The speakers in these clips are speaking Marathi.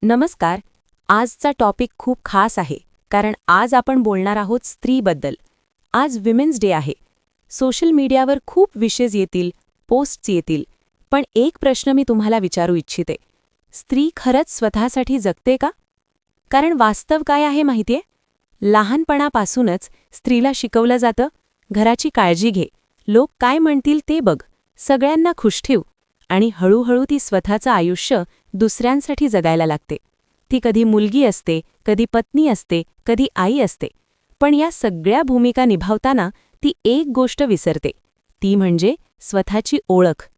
नमस्कार. आजचा टॉपिक खूप खास आहे कारण आज आपण बोलणार आहोत स्त्रीबद्दल. आज विमेन्स डे आहे. सोशल मीडियावर खूप विशेष येतील, पोस्ट्स येतील, पण एक प्रश्न मी तुम्हाला विचारू इच्छिते. स्त्री खरंच स्वतःसाठी जगते का? कारण वास्तव काय आहे माहितीये? लहानपणापासूनच स्त्रीला शिकवलं जातं, घराची काळजी घे, लोक काय म्हणतील ते बघ, सगळ्यांना खुश ठेव, आणि हळूहळू ती स्वतःचं आयुष्य दुसऱ्यांसाठी जगायला लागते. ती कधी मुलगी असते, कधी पत्नी असते, कधी आई असते. पण या सगळ्या भूमिका निभावताना ती एक गोष्ट विसरते, ती म्हणजे स्वतःची ओळख.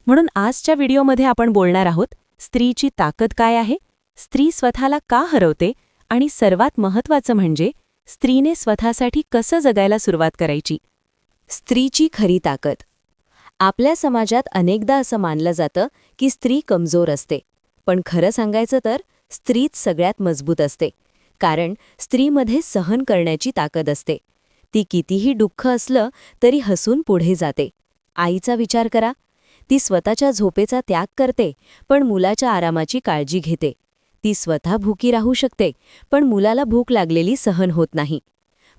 म्हणून आजच्या व्हिडिओमध्ये आपण बोलणार आहोत स्त्रीची ताकद काय आहे, स्त्री स्वतःला का हरवते, आणि सर्वात महत्त्वाचं म्हणजे स्त्रीने स्वतःसाठी कसं जगायला सुरुवात करायची. स्त्रीची खरी ताकद. आपल्या समाजात अनेकदा असं मानलं जातं की स्त्री कमजोर असते, पण खरं सांगायचं तर स्त्रीच सगळ्यात मजबूत असते. कारण स्त्रीमध्ये सहन करण्याची ताकद असते. ती कितीही दुःख असलं तरी हसून पुढे जाते. आईचा विचार करा, ती स्वतःच्या झोपेचा त्याग करते, पण मुलाच्या आरामाची काळजी घेते. ती स्वतः भुकी राहू शकते, पण मुलाला भूक लागलेली सहन होत नाही.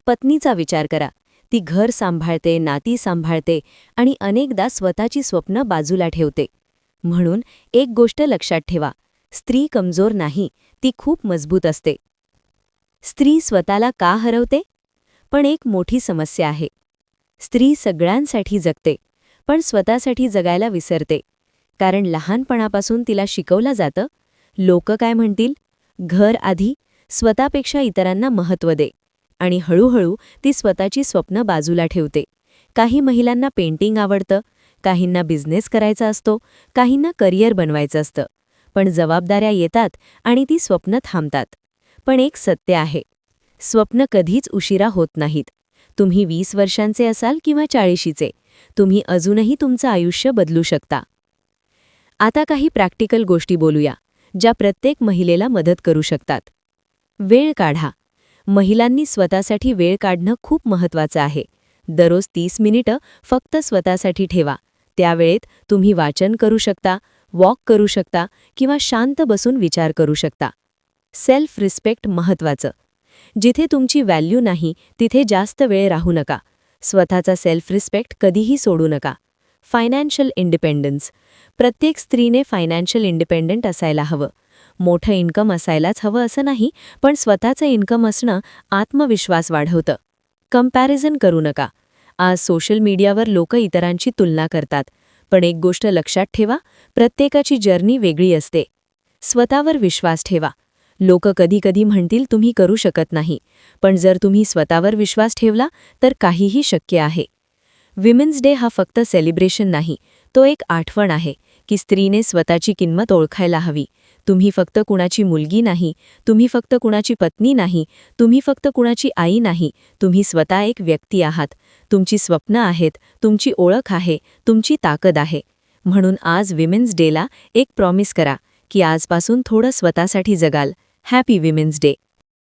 पत्नीचा विचार करा, ती घर सांभाळते, नाती सांभाळते आणि अनेकदा स्वतःची स्वप्न बाजूला ठेवते. म्हणून एक गोष्ट लक्षात ठेवा, स्त्री कमजोर नाही, ती खूप मजबूत असते. स्त्री स्वतःला का हरवते? पण एक मोठी समस्या आहे. स्त्री सगळ्यांसाठी जगते, पण स्वतःसाठी जगायला विसरते. कारण लहानपणापासून तिला शिकवलं जातं, लोक काय म्हणतील, घर आधी, स्वतःपेक्षा इतरांना महत्त्व दे. आणि हळूहळू ती स्वतःची स्वप्न बाजूला ठेवते. काही महिलांना पेंटिंग आवडतं, काहींना बिझनेस करायचा असतो, काहींना करिअर बनवायचं असतं. पण जबाबदाऱ्या येतात आणि ती स्वप्न थांबतात. पण एक सत्य आहे, स्वप्न कधीच उशिरा होत नाहीत. तुम्ही 20 वर्षांचे असाल किंवा 40चे, तुम्ही अजूनही तुमचं आयुष्य बदलू शकता. आता काही प्रॅक्टिकल गोष्टी बोलूया, ज्या प्रत्येक महिलेला मदत करू शकतात. वेळ काढा. महिलांनी स्वतःसाठी वेळ काढणं खूप महत्त्वाचं आहे. दररोज 30 मिनिटं फक्त स्वतःसाठी ठेवा. त्या वेळेत तुम्ही वाचन करू शकता, वॉक करू शकता किंवा शांत बसून विचार करू शकता. सेल्फ रिस्पेक्ट महत्त्वाचं. जिथे तुमची व्हॅल्यू नाही तिथे जास्त वेळ राहू नका. स्वतःचा सेल्फ रिस्पेक्ट कधीही सोडू नका. Financial independence. प्रत्येक स्त्रीने फायनान्शियल इंडिपेंडंट असायला हवं. मोठं इन्कम असायलाच हवं असं नाही, पण स्वतःचं इन्कम असणं आत्मविश्वास वाढवतं. कंपॅरिझन करू नका. आज सोशल मीडियावर लोक इतरांची तुलना करतात, पण एक गोष्ट लक्षात ठेवा, प्रत्येकाची जर्नी वेगळी असते. स्वतःवर विश्वास ठेवा. लोक कधी कधी म्हणतील तुम्ही करू शकत नाही, पण जर तुम्ही स्वतःवर विश्वास ठेवला तर काहीही शक्य आहे. विमेन्स डे हा फक्त सेलिब्रेशन नाही, तो एक आठवण आहे की स्त्रीने स्वतःची किंमत ओळखायला हवी. तुम्ही फक्त कुणाची मुलगी नाही, तुम्ही फक्त कुणाची पत्नी नाही, तुम्ही फक्त कुणाची आई नाही, तुम्ही स्वतः एक व्यक्ती आहात. तुमची स्वप्न आहेत, तुमची ओळख आहे, तुमची ताकद आहे. म्हणून आज विमेन्स डेला एक प्रॉमिस करा की आजपासून थोडं स्वतःसाठी जगाल. Happy women's day.